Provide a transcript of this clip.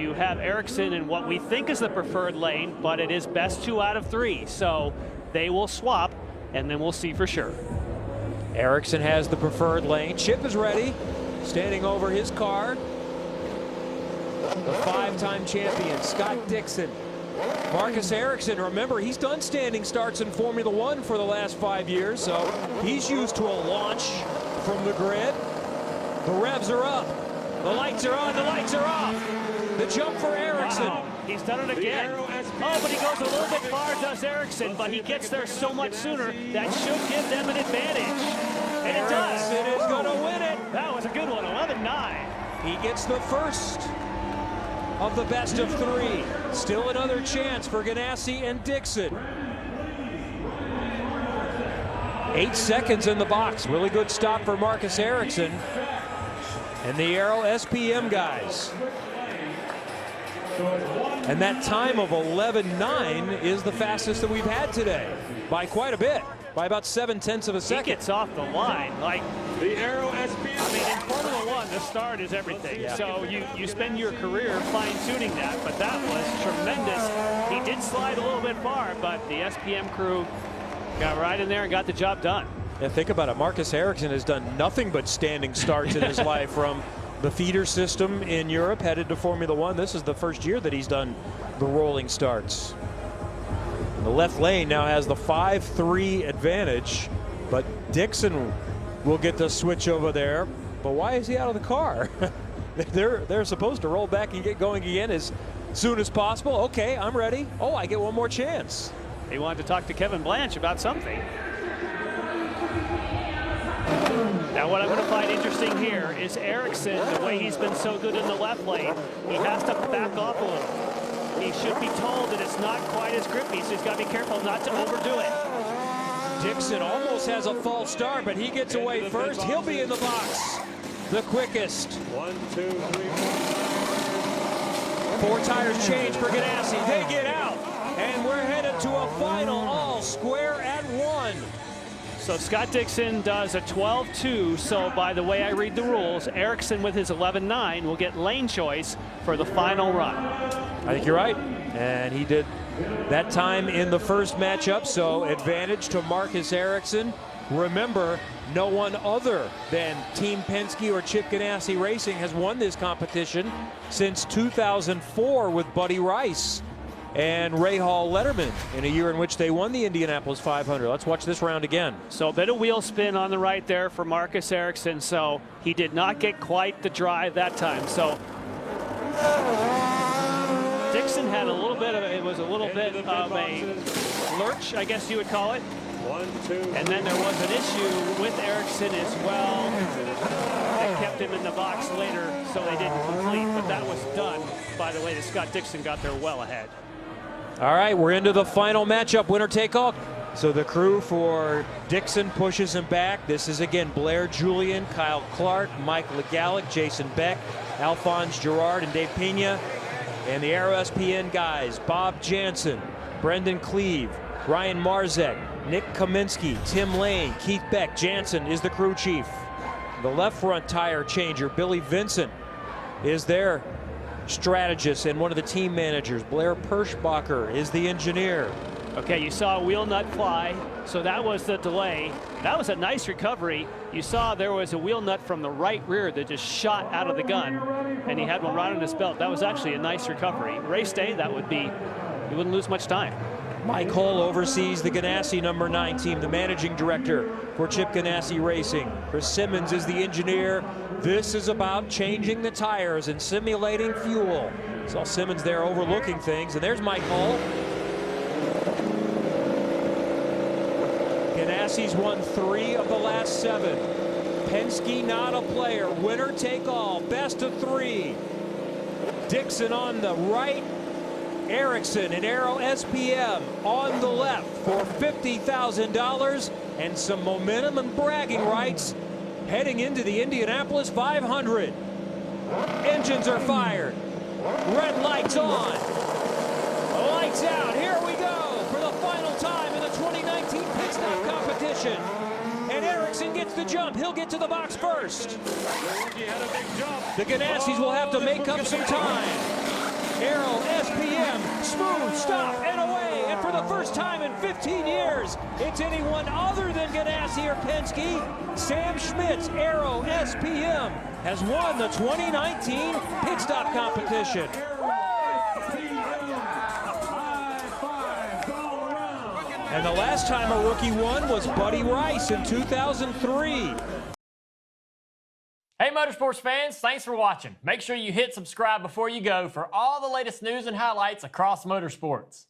you have Ericsson in what we think is the preferred lane, but it is best 2 out of 3. So they will swap, and then we'll see for sure. Ericsson has the preferred lane. Chip is ready, standing over his car. The 5-time champion, Scott Dixon. Marcus Ericsson, remember, he's done standing starts in Formula One for the last 5 years, so he's used to a launch from the grid. The revs are up. The lights are on. The lights are off. The jump for Ericsson. Wow. He's done it again. Oh, but he goes a little bit far, does Ericsson, but he gets there so much sooner. That should give them an advantage. And it does. Ericsson is going to win it. That was a good one, 11-9. He gets the first of the best of 3. Still another chance for Ganassi and Dixon. 8 seconds in the box. Really good stop for Marcus Ericsson and the Aero SPM guys. And that time of 11.9 is the fastest that we've had today by quite a bit, by about 7/10 of a second. He gets off the line like the Aero SPM. I mean, in Formula One, the start is everything. Yeah. So you spend your career fine-tuning that, but that was tremendous. He did slide a little bit far, but the SPM crew got right in there and got the job done. Yeah, think about it. Marcus Ericsson has done nothing but standing starts in his life, from the feeder system in Europe, headed to Formula One. This is the first year that he's done the rolling starts. The left lane now has the 5-3 advantage, but Dixon will get the switch over there. But why is he out of the car? They're supposed to roll back and get going again as soon as possible. Okay, I'm ready. Oh, I get one more chance. He wanted to talk to Kevin Blanche about something. Now, what I'm going to find interesting here is Ericsson, the way he's been so good in the left lane, he has to back off a little. He should be told that it's not quite as grippy, so he's got to be careful not to overdo it. Dixon almost has a false start, but he gets away first. He'll be in the box. The quickest. 1, 2, 3, 4 tires change for Ganassi. They get out, and we're headed to a final all square at 1. So Scott Dixon does a 12-2. So by the way I read the rules, Ericsson with his 11-9 will get lane choice for the final run. I think you're right. And he did that time in the first matchup. So advantage to Marcus Ericsson. Remember, no one other than Team Penske or Chip Ganassi Racing has won this competition since 2004 with Buddy Rice and Ray Hall Letterman in a year in which they won the Indianapolis 500. Let's watch this round again. So a bit of wheel spin on the right there for Marcus Ericsson. So he did not get quite the drive that time. So Dixon had a little bit of it was a little bit of a lurch, I guess you would call it. 1, 2. And then there was an issue with Ericsson as well. They kept him in the box later, so they didn't complete. But that was done by the way that Scott Dixon got there well ahead. All right, we're into the final matchup, winner take all. So the crew for Dixon pushes him back. This is again Blair Julian, Kyle Clark, Mike Legalick, Jason Beck, Alphonse Girard, and Dave Pena. And the Aero SPN guys, Bob Jansen, Brendan Cleve, Ryan Marzek, Nick Kaminsky, Tim Lane, Keith Beck. Jansen is the crew chief. The left front tire changer, Billy Vincent, is their strategist and one of the team managers. Blair Perschbacher is the engineer. Okay, you saw a wheel nut fly, so that was the delay. That was a nice recovery. You saw there was a wheel nut from the right rear that just shot out of the gun, and he had one right on his belt. That was actually a nice recovery. Race day, that would be, you wouldn't lose much time. Mike Hull oversees the Ganassi number 9 team, the managing director for Chip Ganassi Racing. Chris Simmons is the engineer. This is about changing the tires and simulating fuel. Saw Simmons there overlooking things, and there's Mike Hull. Ganassi's won 3 of the last 7. Penske not a player, winner take all, best of 3. Dixon on the right, Ericsson and Aero SPM on the left for $50,000 and some momentum and bragging rights heading into the Indianapolis 500. Engines are fired. Red lights on. Lights out. Here we go for the final time in the 2019 pit stop competition. And Ericsson gets the jump. He'll get to the box first. He had a big jump. The Ganassis will have to make up some time. 15 years, it's anyone other than Ganassi or Penske. Sam Schmidt's Aero SPM has won the 2019 pit stop competition. And the last time a rookie won was Buddy Rice in 2003. Hey Motorsports fans, thanks for watching. Make sure you hit subscribe before you go for all the latest news and highlights across motorsports.